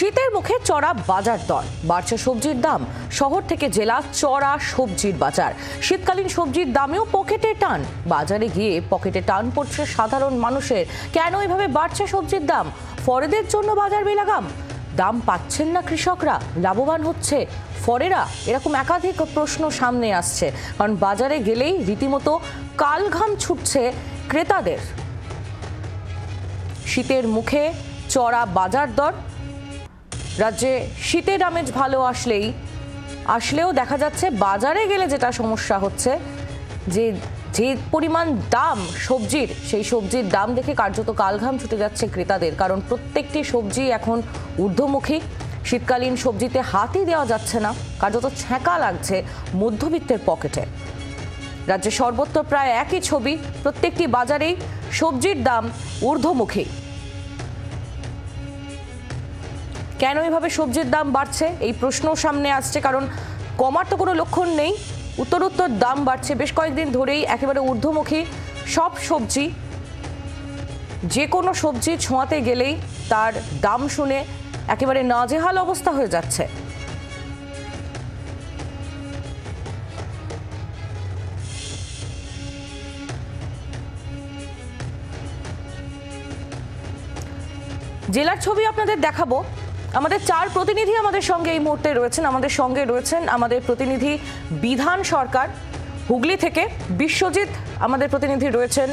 শীতের মুখে চড়া বাজার দর, বাড়ছে সবজির দাম। শহর থেকে জেলা চড়া সবজির বাজার। শীতকালীন সবজির দামেও পকেটে টান। বাজারে গিয়ে পকেটে টান পড়ছে সাধারণ মানুষের। কেন এভাবে বাড়ছে সবজির দাম? ফরেদের জন্য বাজার বেলাগাম, দাম পাচ্ছেন না কৃষকরা, লাভবান হচ্ছে ফরেরা, এরকম একাধিক প্রশ্ন সামনে আসছে। কারণ বাজারে গেলেই রীতিমতো কালঘাম ছুটছে ক্রেতাদের। শীতের মুখে চড়া বাজার দর। রাজ্যে শীতের আমেজ ভালো আসলেও দেখা যাচ্ছে বাজারে গেলে যেটা সমস্যা হচ্ছে, যে পরিমাণ দাম সবজির, সেই সবজির দাম দেখে কার্যত কালঘাম ছুটে যাচ্ছে ক্রেতাদের। কারণ প্রত্যেকটি সবজি এখন ঊর্ধ্বমুখী। শীতকালীন সবজিতে হাতই দেওয়া যাচ্ছে না, কার্যত ছ্যাঁকা লাগছে মধ্যবিত্তের পকেটে। রাজ্যে সর্বত্র প্রায় একই ছবি, প্রত্যেকটি বাজারেই সবজির দাম ঊর্ধ্বমুখী। কেন এভাবে সবজির দাম বাড়ছে এই প্রশ্ন সামনে আসছে, কারণ কমার তো কোনো লক্ষণ নেই, উত্তরোত্তর দাম বাড়ছে। বেশ কয়েকদিন ধরেই একেবারে ঊর্ধ্বমুখী সব সবজি। যে কোনো সবজি ছোঁয়াতে গেলেই তার দাম শুনে একেবারে নাজেহাল অবস্থা হয়ে যাচ্ছে। জেলার ছবি আপনাদের দেখাবো। আমাদের চার প্রতিনিধি আমাদের সঙ্গে এই মুহূর্তে রয়েছেন। আমাদের প্রতিনিধি বিধান সরকার হুগলি থেকে, বিশ্বজিৎ আমাদের প্রতিনিধি রয়েছেন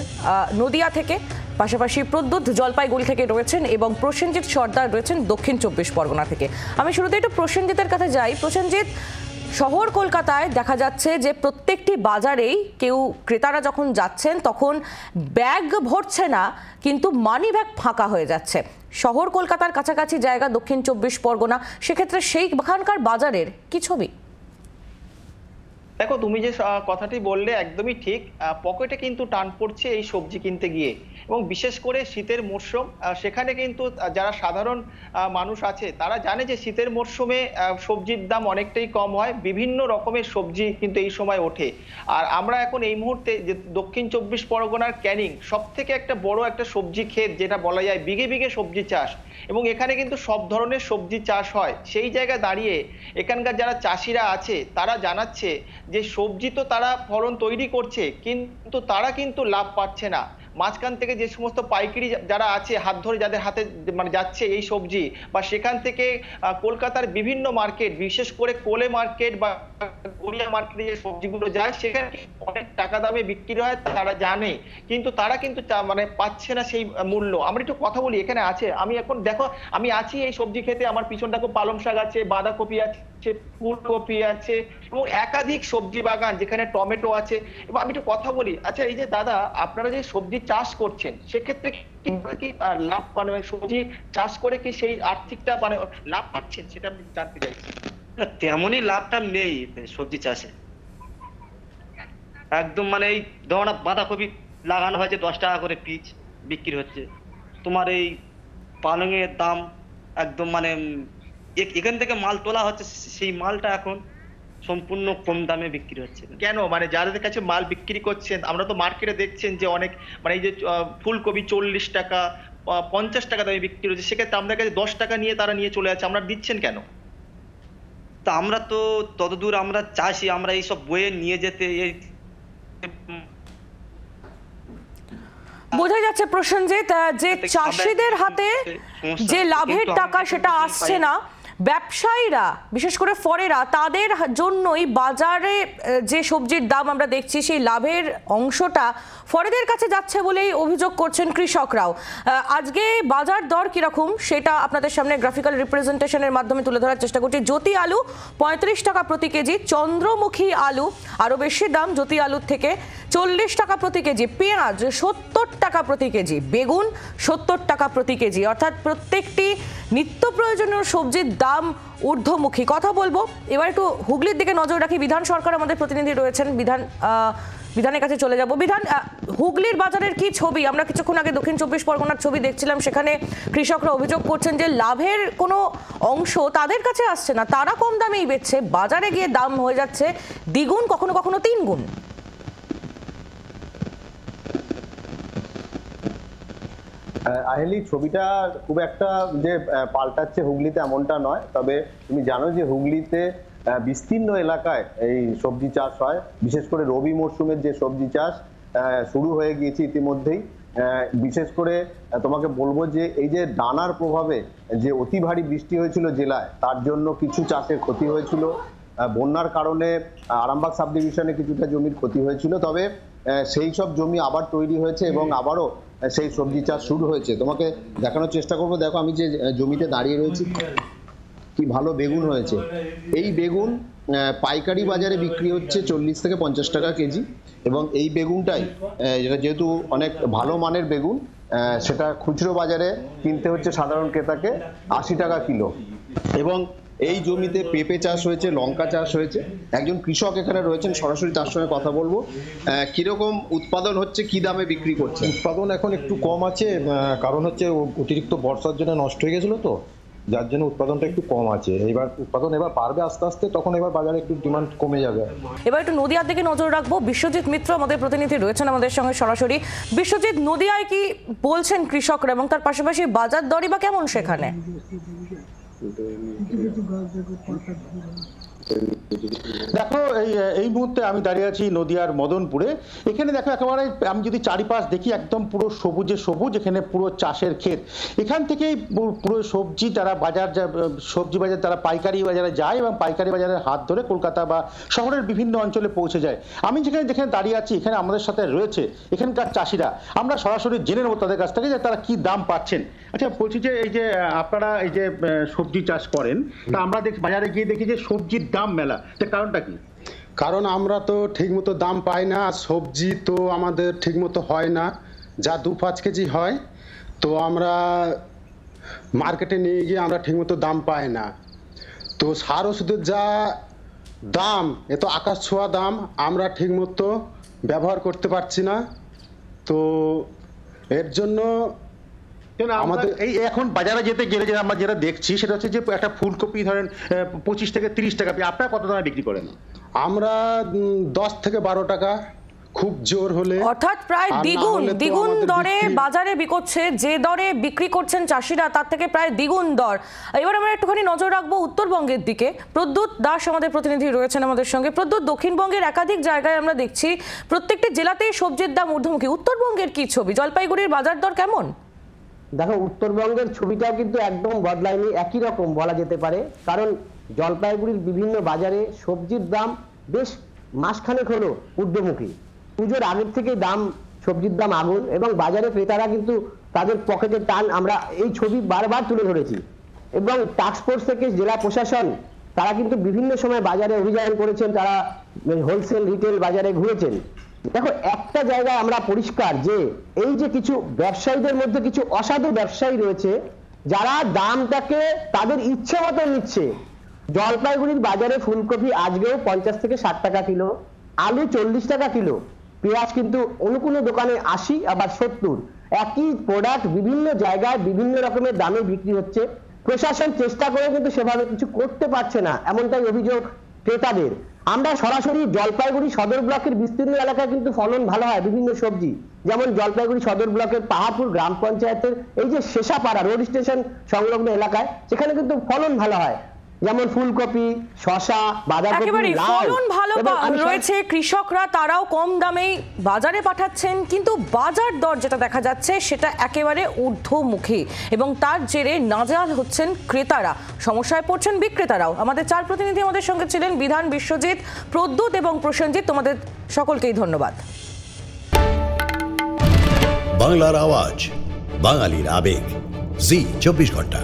নদিয়া থেকে, পাশাপাশি প্রদ্যুৎ জলপাইগুড়ি থেকে রয়েছেন, এবং প্রসেনজিৎ সর্দার রয়েছেন দক্ষিণ 24 পরগনা থেকে। আমি শুরুতে একটু প্রসেনজিতের কাছে যাই। প্রসেনজিৎ, শহর কলকাতায় দেখা যাচ্ছে যে প্রত্যেকটি বাজারেই ক্রেতারা যখন যাচ্ছেন তখন ব্যাগ ভরছে না, কিন্তু মানি ব্যাগ ফাঁকা হয়ে যাচ্ছে। শহর কলকাতার কাছাকাছি জায়গা দক্ষিণ 24 পরগনা, সেক্ষেত্রে সেইখানকার বাজারের কি ছবি? দেখো, তুমি যে কথাটি বললে একদমই ঠিক। পকেটে কিন্তু টান পড়ছে এই সবজি কিনতে গিয়ে, এবং বিশেষ করে শীতের মরশুম, সেখানে কিন্তু যারা সাধারণ মানুষ আছে তারা জানে যে শীতের মরশুমে সবজির দাম অনেকটাই কম হয়, বিভিন্ন রকমের সবজি কিন্তু এই সময় ওঠে। আর আমরা এখন এই মুহূর্তে যে দক্ষিণ 24 পরগনার ক্যানিং সব থেকে একটা বড় একটা সবজি ক্ষেত, যেটা বলা যায় বিঘে বিঘে সবজি চাষ, এবং এখানে কিন্তু সব ধরনের সবজি চাষ হয়। সেই জায়গায় দাঁড়িয়ে এখানকার যারা চাষিরা আছে তারা জানাচ্ছে যে সবজি তো তারা ফলন তৈরি করছে, কিন্তু তারা কিন্তু লাভ পাচ্ছে না। মাঝখান থেকে যে সমস্ত পাইকারি যারা আছে, হাত ধরে যাদের হাতে মানে যাচ্ছে এই সবজি, বা সেখান থেকে কলকাতার বিভিন্ন মার্কেট, বিশেষ করে কোলে মার্কেট বা গড়িয়া মার্কেটে যে সবজিগুলো যায় সেখানে অনেক টাকা দামে বিক্রি হয়, তারা জানে, কিন্তু তারা কিন্তু মানে পাচ্ছে না সেই মূল্য। আমরা একটু কথা বলি, এখানে আছে, আমি এখন দেখো আমি আছি এই সবজি খেতে, আমার পিছন দেখো পালং শাক আছে, বাঁধাকপি আছে, ফুলকপি আছে, এবং একাধিক সবজি বাগান যেখানে টমেটো আছে। এবং আমি একটু কথা বলি, আচ্ছা এই যে দাদা, আপনারা যে সবজি চাষ করছেন সেক্ষেত্রে কি লাভ, মানে সবজি চাষ করে কি সেই আর্থিকটা মানে লাভ পাচ্ছেন, সেটা আমি জানতে চাইছি। তেমনই লাভটা নেই সবজি চাষে। একদম মানে এই ধরো বাঁধাকপি লাগানো হয়েছে 10 টাকা করে পিস বিক্রি হচ্ছে, তোমার এই পালংয়ের দাম একদম মানে এখান থেকে মাল তোলা হচ্ছে, সেই মালটা এখন সম্পূর্ণ কম দামে বিক্রি হচ্ছে। কেন, মানে যাদের কাছে মাল বিক্রি করছেন, আমরা তো মার্কেটে দেখছেন যে অনেক, মানে এই যে ফুলকপি 40 টাকা 50 টাকা দামে বিক্রি হচ্ছে, সেক্ষেত্রে আমাদের কাছে 10 টাকা নিয়ে তারা নিয়ে চলে যাচ্ছে, আমরা দিচ্ছেন কেন? তা আমরা তো ততদূর আমরা চাষি, আমরা এইসব বয়ে নিয়ে যেতে বোঝা যাচ্ছে প্রসেনজিৎ যে চাষিদের হাতে যে লাভের টাকা সেটা আসছে না। ব্যবসায়ীরা, বিশেষ করে ফরেরা, তাদের জন্যই বাজারে যে সবজির দাম আমরা দেখছি সেই লাভের অংশটা ফরেদের কাছে যাচ্ছে বলেই অভিযোগ করছেন কৃষকরাও। আজকে বাজার দর কিরকম সেটা আপনাদের সামনে গ্রাফিক্যাল রিপ্রেজেন্টেশনের মাধ্যমে তুলে ধরার চেষ্টা করছি। জ্যোতি আলু 35 টাকা প্রতি কেজি, চন্দ্রমুখী আলু আরও বেশি দাম জ্যোতি আলুর থেকে 40 টাকা প্রতি কেজি, পেঁয়াজ 70 টাকা প্রতি কেজি, বেগুন 70 টাকা প্রতি কেজি। অর্থাৎ প্রত্যেকটি নিত্য প্রয়োজনীয় সবজির দাম ঊর্ধ্বমুখী। কথা বলবো এবার একটু হুগলির দিকে নজর রাখি। বিধান সরকার আমাদের প্রতিনিধি রয়েছেন, বিধানের কাছে চলে যাব। বিধান, হুগলির বাজারের কি ছবি? আমরা কিছুক্ষণ আগে দক্ষিণ 24 পরগনার ছবি দেখছিলাম, সেখানে কৃষকরা অভিযোগ করছেন যে লাভের কোনো অংশ তাদের কাছে আসছে না, তারা কম দামেই বেচছে, বাজারে গিয়ে দাম হয়ে যাচ্ছে দ্বিগুণ, কখনো কখনো 3 গুণ। আহেলি, ছবিটা খুব একটা যে পাল্টাচ্ছে হুগলিতে এমনটা নয়, তবে তুমি জানো যে হুগলিতে বিস্তীর্ণ এলাকায় এই সবজি চাষ হয়, বিশেষ করে রবি মরশুমের যে সবজি চাষ শুরু হয়ে গিয়েছে ইতিমধ্যেই। বিশেষ করে তোমাকে বলবো যে এই যে ডানার প্রভাবে যে অতি ভারী বৃষ্টি হয়েছিল জেলায়, তার জন্য কিছু চাষের ক্ষতি হয়েছিল। বন্যার কারণে আরামবাগ সাব ডিভিশনে কিছুটা জমির ক্ষতি হয়েছিল, তবে সেই সব জমি আবার তৈরি হয়েছে এবং আবারও সেই সবজি চাষ শুরু হয়েছে। তোমাকে দেখানোর চেষ্টা করবো, দেখো আমি যে জমিতে দাঁড়িয়ে রয়েছি, কি ভালো বেগুন হয়েছে। এই বেগুন পাইকারি বাজারে বিক্রি হচ্ছে 40 থেকে 50 টাকা কেজি, এবং এই বেগুনটাই যেহেতু অনেক ভালো মানের বেগুন, সেটা খুচরো বাজারে কিনতে হচ্ছে সাধারণ ক্রেতাকে 80 টাকা কিলো। এবং এই জমিতে পেঁপে চাষ হয়েছে, লঙ্কা চাষ হয়েছে। একজন কৃষক এখানে রয়েছেন, সরাসরি তার সঙ্গে কথা বলবো। কিরকম উৎপাদন হচ্ছে, কি দামে বিক্রি করছে? উৎপাদন এখন একটু কম আছে, কারণ হচ্ছে অতিরিক্ত বর্ষার জন্য নষ্ট হয়ে গেছিল, তো যার জন্য উৎপাদনটা একটু কম আছে। এবার উৎপাদন এবার বাড়বে আস্তে আস্তে, তখন এবার বাজারে একটু ডিমান্ড কমে যাবে। এবার একটু নদিয়ার দিকে নজর রাখবো। বিশ্বজিৎ মিত্র আমাদের প্রতিনিধি রয়েছেন আমাদের সঙ্গে সরাসরি। বিশ্বজিৎ, নদিয়ায় কি বলছেন কৃষকরা এবং তার পাশাপাশি বাজার দরই বা কেমন সেখানে? দেখো, এই মুহূর্তে আমি দাঁড়িয়ে আছি নদিয়ার মদনপুরে। এখানে দেখো একেবারে আমি যদি চারিপাশ দেখি, একদম পুরো সবুজে সবুজ, এখানে পুরো চাষের ক্ষেত। এখান থেকেই পুরো সবজি তারা সবজি বাজার তারা পাইকারি বাজারে যায় এবং পাইকারি বাজারের হাত ধরে কলকাতা বা শহরের বিভিন্ন অঞ্চলে পৌঁছে যায়। আমি যেখানে দাঁড়িয়ে আছি, এখানে আমাদের সাথে রয়েছে এখানকার চাষিরা। আমরা সরাসরি জেনে নেবো তাদের কাছ থেকে যে তারা কি দাম পাচ্ছেন। আচ্ছা, বলছি যে এই যে আপনারা এই যে সবজি চাষ করেন, তা আমরা বাজারে গিয়ে দেখি যে সবজির দাম মেলা, কারণটা কি? কারণ আমরা তো ঠিকমতো দাম পাই না, সবজি তো আমাদের ঠিকমতো হয় না, যা 2-5 কেজি হয়, তো আমরা মার্কেটে নিয়ে গিয়ে আমরা ঠিকমতো দাম পাই না। তো সার ওষুধের যা দাম, এ তো আকাশ ছোঁয়া দাম, আমরা ঠিকমতো ব্যবহার করতে পারছি না। তো এর জন্য আমাদের এই এখন বাজারে যেতে গেলে যে আমরা যেটা দেখছি সেটা হচ্ছে যে একটা ফুলকপি ধরেন 25 থেকে 30 টাকা, আপনারা কত দামে বিক্রি করেন? আমরা 10 থেকে 12 টাকা, খুব জোর হলে, অর্থাৎ প্রায় দ্বিগুণ দরে বাজারে বিকোচ্ছে। যে দরে বিক্রি করছেন চাষিরা তার থেকে প্রায় দ্বিগুণ দর। এবার আমরা একটুখানি নজর রাখবো উত্তরবঙ্গের দিকে। প্রদ্যুৎ দাস আমাদের প্রতিনিধি রয়েছেন আমাদের সঙ্গে। প্রদ্যুৎ, দক্ষিণবঙ্গের একাধিক জায়গায় আমরা দেখছি প্রত্যেকটি জেলাতেই সবজির দাম ঊর্ধ্বমুখী। উত্তরবঙ্গের কি ছবি? জলপাইগুড়ির বাজার দর কেমন? দেখো, উত্তরবঙ্গের ছবিটাও কিন্তু একদম বদলায়নি, একই রকম বলা যেতে পারে। কারণ জলপাইগুড়ির বিভিন্ন বাজারে সবজির দাম বেশ মাসখানেক হলো ঊর্ধ্বমুখী। পুজোর আগের থেকেই সবজির দাম আগুন, এবং বাজারে ক্রেতারা কিন্তু তাদের পকেটের টান আমরা এই ছবি বারবার তুলে ধরেছি। এবং টাস্কফোর্স থেকে জেলা প্রশাসন তারা কিন্তু বিভিন্ন সময় বাজারে অভিযান করেছেন, তারা হোলসেল রিটেল বাজারে ঘুরেছেন। দেখো, একটা জায়গায় আমরা পরিষ্কার যে এই যে কিছু ব্যবসায়ীদের মধ্যে কিছু অসাধু ব্যবসায়ী রয়েছে, যারা দামটাকে তাদের ইচ্ছে মতো নিচ্ছে। জলপাইগুড়ির বাজারে ফুলকপি আজকেও 50 থেকে 60 টাকা কিলো, আলু 40 টাকা কিলো, পেঁয়াজ কিন্তু কোনো দোকানে 80, আবার 70। একই প্রোডাক্ট বিভিন্ন জায়গায় বিভিন্ন রকমের দামে বিক্রি হচ্ছে। প্রশাসন চেষ্টা করে কিন্তু সেভাবে কিছু করতে পারছে না, এমনটাই অভিযোগ ক্রেতাদের। আমরা সরাসরি জলপাইগুড়ি সদর ব্লকের বিস্তীর্ণ এলাকায় কিন্তু ফলন ভালো হয় বিভিন্ন সবজি, যেমন জলপাইগুড়ি সদর ব্লকের পাহাড়পুর গ্রাম পঞ্চায়েতের এই যে শেষাপাড়া রোড স্টেশন সংলগ্ন এলাকায়, সেখানে কিন্তু ফলন ভালো হয়, যেমন ফুলকপি, শসা, বাঁধাকপি, ফলন ভালো রয়েছে। কৃষকরা তারাও কম দামেই বাজারে পাঠাচ্ছেন, কিন্তু বাজার দর যেটা দেখা যাচ্ছে সেটা একেবারে ঊর্ধ্বমুখী, এবং তার জেরে নাজেহাল হচ্ছেন ক্রেতারা, সমস্যায় পড়ছেন বিক্রেতারাও। আমাদের 4 প্রতিনিধি আমাদের সঙ্গে ছিলেন, বিধান, বিশ্বজিৎ, প্রদ্যুৎ এবং প্রসেনজিৎ। তোমাদের সকলকেই ধন্যবাদ। বাংলার আওয়াজ, বাঙালির আবেগ, জি 24 ঘন্টা।